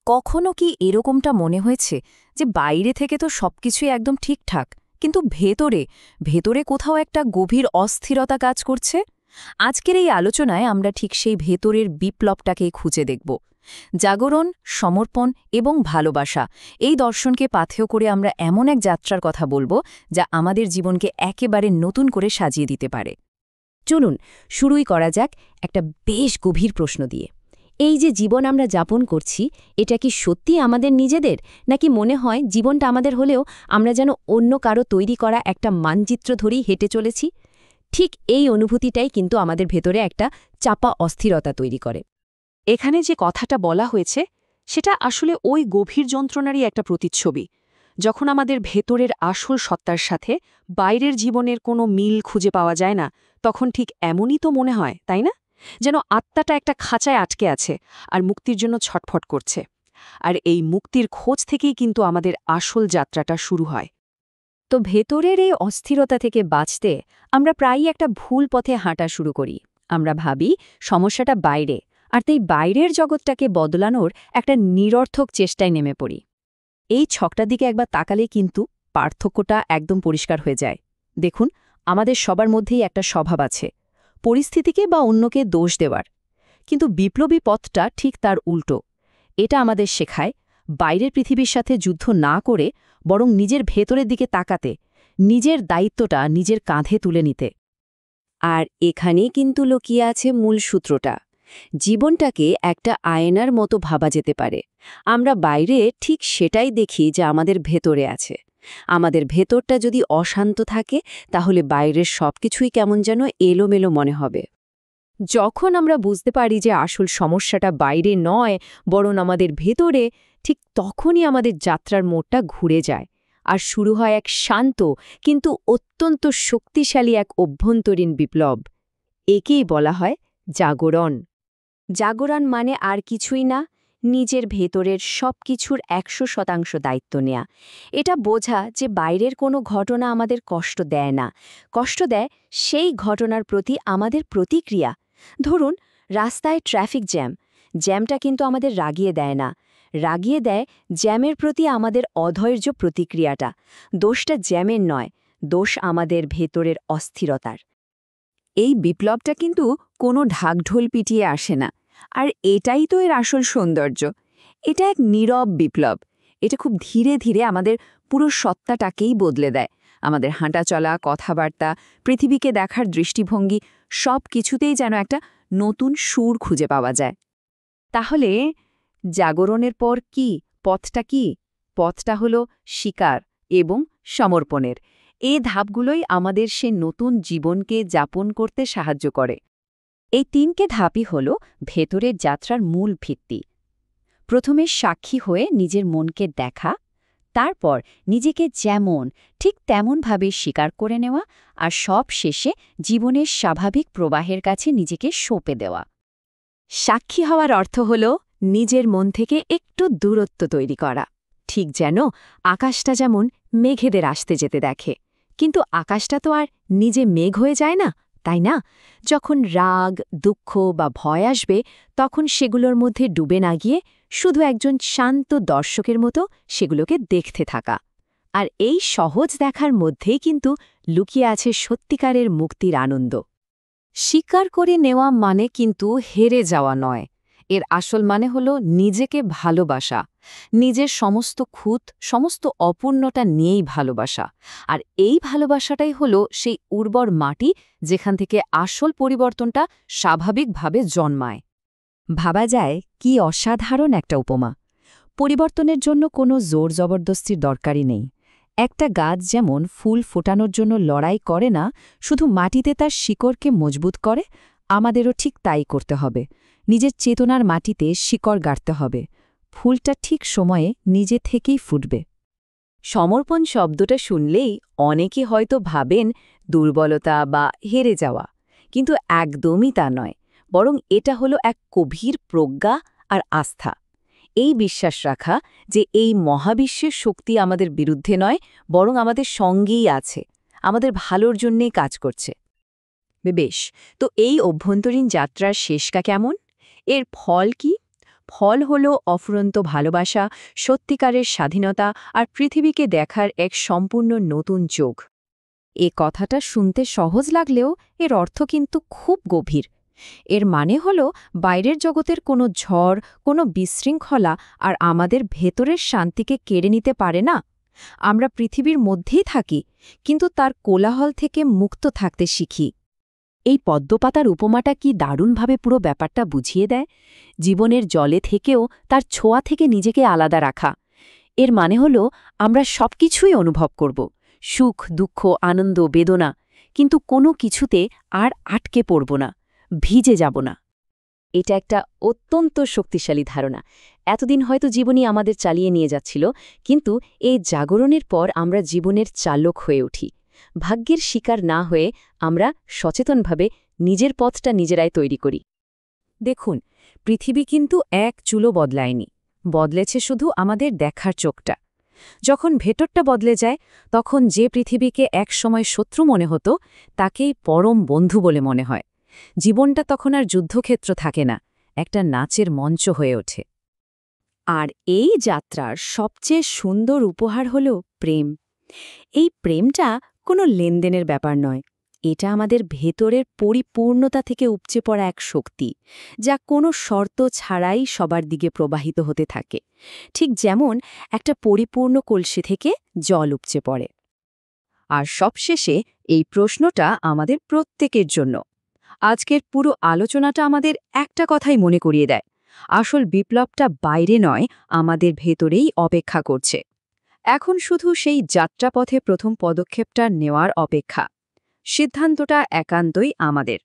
কখনো কি এরকমটা মনে হয়েছে যে বাইরে থেকে তো সবকিছুই একদম ঠিকঠাক, কিন্তু ভেতরে ভেতরে কোথাও একটা গভীর অস্থিরতা কাজ করছে? আজকের এই আলোচনায় আমরা ঠিক সেই ভেতরের বিপ্লবটাকেই খুঁজে দেখব। জাগরণ, সমর্পণ এবং ভালোবাসা, এই দর্শনকে পাথেয় করে আমরা এমন এক যাত্রার কথা বলবো যা আমাদের জীবনকে একেবারে নতুন করে সাজিয়ে দিতে পারে। চলুন শুরুই করা যাক একটা বেশ গভীর প্রশ্ন দিয়ে। এই যে জীবন আমরা যাপন করছি, এটা কি সত্যি আমাদের নিজেদের, নাকি মনে হয় জীবনটা আমাদের হলেও আমরা যেন অন্য কারো তৈরি করা একটা মানচিত্র ধরেই হেঁটে চলেছি? ঠিক এই অনুভূতিটাই কিন্তু আমাদের ভেতরে একটা চাপা অস্থিরতা তৈরি করে। এখানে যে কথাটা বলা হয়েছে সেটা আসলে ওই গভীর যন্ত্রণারই একটা প্রতিচ্ছবি। যখন আমাদের ভেতরের আসল সত্তার সাথে বাইরের জীবনের কোনো মিল খুঁজে পাওয়া যায় না, তখন ঠিক এমনই তো মনে হয়, তাই না? যেন আত্মাটা একটা খাঁচায় আটকে আছে আর মুক্তির জন্য ছটফট করছে। আর এই মুক্তির খোঁজ থেকেই কিন্তু আমাদের আসল যাত্রাটা শুরু হয়। তো ভেতরের এই অস্থিরতা থেকে বাঁচতে আমরা প্রায়ই একটা ভুল পথে হাঁটা শুরু করি। আমরা ভাবি সমস্যাটা বাইরে, আর তাই বাইরের জগৎটাকে বদলানোর একটা নিরর্থক চেষ্টায় নেমে পড়ি। এই ছকটার দিকে একবার তাকালে কিন্তু পার্থক্যটা একদম পরিষ্কার হয়ে যায়। দেখুন, আমাদের সবার মধ্যেই একটা স্বভাব আছে পরিস্থিতিকে বা অন্যকে দোষ দেওয়ার, কিন্তু বিপ্লবী পথটা ঠিক তার উল্টো। এটা আমাদের শেখায় বাইরের পৃথিবীর সাথে যুদ্ধ না করে বরং নিজের ভেতরের দিকে তাকাতে, নিজের দায়িত্বটা নিজের কাঁধে তুলে নিতে। আর এখানেই কিন্তু লুকিয়ে আছে মূল সূত্রটা। জীবনটাকে একটা আয়নার মতো ভাবা যেতে পারে। আমরা বাইরে ঠিক সেটাই দেখি যা আমাদের ভেতরে আছে। আমাদের ভেতরটা যদি অশান্ত থাকে, তাহলে বাইরের সবকিছুই কেমন যেন এলোমেলো মনে হবে। যখন আমরা বুঝতে পারি যে আসল সমস্যাটা বাইরে নয়, বরং আমাদের ভেতরে, ঠিক তখনই আমাদের যাত্রার মোড়টা ঘুরে যায় আর শুরু হয় এক শান্ত কিন্তু অত্যন্ত শক্তিশালী এক অভ্যন্তরীণ বিপ্লব। একেই বলা হয় জাগরণ। জাগরণ মানে আর কিছুই না, নিজের ভেতরের সবকিছুর ১০০% দায়িত্ব নেয়া। এটা বোঝা যে বাইরের কোনো ঘটনা আমাদের কষ্ট দেয় না, কষ্ট দেয় সেই ঘটনার প্রতি আমাদের প্রতিক্রিয়া। ধরুন, রাস্তায় ট্রাফিক জ্যামটা কিন্তু আমাদের রাগিয়ে দেয় না, রাগিয়ে দেয় জ্যামের প্রতি আমাদের অধৈর্য প্রতিক্রিয়াটা। দোষটা জ্যামের নয়, দোষ আমাদের ভেতরের অস্থিরতার। এই বিপ্লবটা কিন্তু কোনো ঢাকঢোল পিটিয়ে আসে না, আর এটাই তো এর আসল সৌন্দর্য। এটা এক নীরব বিপ্লব। এটা খুব ধীরে ধীরে আমাদের পুরো সত্তাটাকেই বদলে দেয়। আমাদের হাঁটা চলা, কথাবার্তা, পৃথিবীকে দেখার দৃষ্টিভঙ্গি, সব কিছুতেই যেন একটা নতুন সুর খুঁজে পাওয়া যায়। তাহলে জাগরণের পর কি পথটা কি? পথটা হলো স্বীকার এবং সমর্পণের। এই ধাপগুলোই আমাদের সে নতুন জীবনকে যাপন করতে সাহায্য করে। এই ৩টে ধাপই হল ভেতরের যাত্রার মূল ভিত্তি। প্রথমে সাক্ষী হয়ে নিজের মনকে দেখা, তারপর নিজেকে যেমন ঠিক তেমনভাবে স্বীকার করে নেওয়া, আর সব শেষে জীবনের স্বাভাবিক প্রবাহের কাছে নিজেকে সঁপে দেওয়া। সাক্ষী হওয়ার অর্থ হল নিজের মন থেকে একটু দূরত্ব তৈরি করা। ঠিক যেন আকাশটা যেমন মেঘেদের আসতে যেতে দেখে, কিন্তু আকাশটা তো আর নিজে মেঘ হয়ে যায় না, তাই না? যখন রাগ, দুঃখ বা ভয় আসবে, তখন সেগুলোর মধ্যে ডুবে না গিয়ে শুধু একজন শান্ত দর্শকের মতো সেগুলোকে দেখতে থাকা। আর এই সহজ দেখার মধ্যেই কিন্তু লুকিয়ে আছে সত্যিকারের মুক্তির আনন্দ। স্বীকার করে নেওয়া মানে কিন্তু হেরে যাওয়া নয়। এর আসল মানে হল নিজেকে ভালোবাসা, নিজের সমস্ত খুঁত, সমস্ত অপূর্ণতা নিয়েই ভালোবাসা। আর এই ভালোবাসাটাই হল সেই উর্বর মাটি যেখান থেকে আসল পরিবর্তনটা স্বাভাবিকভাবে জন্মায়। ভাবা যায় কি অসাধারণ একটা উপমা। পরিবর্তনের জন্য কোনো জোর জবরদস্তির দরকারই নেই। একটা গাছ যেমন ফুল ফোটানোর জন্য লড়াই করে না, শুধু মাটিতে তার শিকড়কে মজবুত করে, আমাদেরও ঠিক তাই করতে হবে। নিজের চেতনার মাটিতে শিকড় গাড়তে হবে। ফুলটা ঠিক সময়ে নিজে থেকেই ফুটবে। সমর্পণ শব্দটা শুনলেই অনেকে হয়তো ভাবেন দুর্বলতা বা হেরে যাওয়া, কিন্তু একদমই তা নয়। বরং এটা হলো এক গভীর প্রজ্ঞা আর আস্থা। এই বিশ্বাস রাখা যে এই মহাবিশ্বের শক্তি আমাদের বিরুদ্ধে নয়, বরং আমাদের সঙ্গেই আছে, আমাদের ভালোর জন্যেই কাজ করছে। বেশ, তো এই অভ্যন্তরীণ যাত্রার শেষটা কেমন? এর ফল কি? ফল হল অফুরন্ত ভালোবাসা, সত্যিকারের স্বাধীনতা আর পৃথিবীকে দেখার এক সম্পূর্ণ নতুন চোখ। এ কথাটা শুনতে সহজ লাগলেও এর অর্থ কিন্তু খুব গভীর। এর মানে হল বাইরের জগতের কোনো ঝড়, কোনো বিশৃঙ্খলা আর আমাদের ভেতরের শান্তিকে কেড়ে নিতে পারে না। আমরা পৃথিবীর মধ্যেই থাকি, কিন্তু তার কোলাহল থেকে মুক্ত থাকতে শিখি। এই পদ্মপাতার উপমাটা কি দারুণভাবে পুরো ব্যাপারটা বুঝিয়ে দেয়। জীবনের জলে থেকেও তার ছোঁয়া থেকে নিজেকে আলাদা রাখা। এর মানে হল আমরা সবকিছুই অনুভব করব, সুখ, দুঃখ, আনন্দ, বেদনা, কিন্তু কোনো কিছুতে আর আটকে পড়ব না, ভিজে যাব না। এটা একটা অত্যন্ত শক্তিশালী ধারণা। এতদিন হয়তো জীবনই আমাদের চালিয়ে নিয়ে যাচ্ছিল, কিন্তু এই জাগরণের পর আমরা জীবনের চালক হয়ে উঠি। ভাগ্যের শিকার না হয়ে আমরা সচেতনভাবে নিজের পথটা নিজেরাই তৈরি করি। দেখুন, পৃথিবী কিন্তু এক চুলো বদলায়নি, বদলেছে শুধু আমাদের দেখার চোখটা। যখন ভেতরটা বদলে যায়, তখন যে পৃথিবীকে একসময় শত্রু মনে হতো তাকেই পরম বন্ধু বলে মনে হয়। জীবনটা তখন আর যুদ্ধক্ষেত্র থাকে না, একটা নাচের মঞ্চ হয়ে ওঠে। আর এই যাত্রার সবচেয়ে সুন্দর উপহার হল প্রেম। এই প্রেমটা কোনো লেনদেনের ব্যাপার নয়, এটা আমাদের ভেতরের পরিপূর্ণতা থেকে উপচে পড়া এক শক্তি, যা কোনো শর্ত ছাড়াই সবার দিকে প্রবাহিত হতে থাকে, ঠিক যেমন একটা পরিপূর্ণ কলসি থেকে জল উপচে পড়ে। আর সবশেষে এই প্রশ্নটা আমাদের প্রত্যেকের জন্য। আজকের পুরো আলোচনাটা আমাদের একটা কথাই মনে করিয়ে দেয়, আসল বিপ্লবটা বাইরে নয়, আমাদের ভেতরেই অপেক্ষা করছে। এখন শুধু সেই যাত্রাপথে প্রথম পদক্ষেপটা নেওয়ার অপেক্ষা। সিদ্ধান্তটা একান্তই আমাদের।